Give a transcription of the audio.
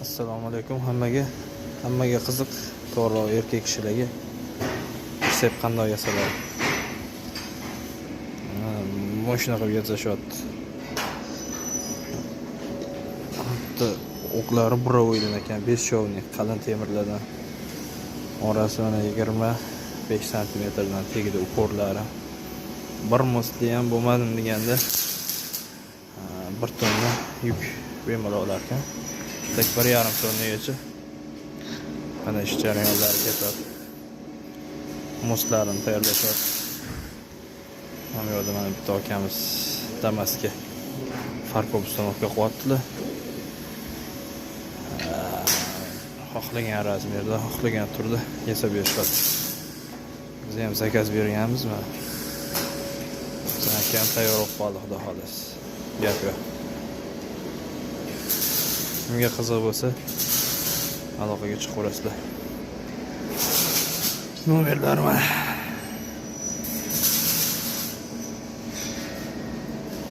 Assalomu alaykum hammaga qiziq to'g'ri erkak kishilarga sep qanday yasaladi. Mashina qilib yasashyapti. Hatto o'qlari burovoydan ekan, 5 shovni qalin temirlardan. Orasi mana 25 santimetrdan tegdi uporlari. Bir mostli ham bo'lmadim deganda 1 tonna yuk bemalol olar ekan. 1,5 tonagacha mana ish jarayonlari ketadi. Mostlarini tayyorlashyapti. Mana yo'lda mana bitta akamiz Damas'ga farkop uстановка qilyaptilar. Xohlagan razmerda, xohlagan turda yasab berishadi. Biz ham zakaz berganmiz mana. Bizga tayyor bo'lib qoldi, xudo xohlasa. Gap yo'q. Kimga qiziq bo'lsa, aloqaga chiqaverasizlar. Nomerlar mana.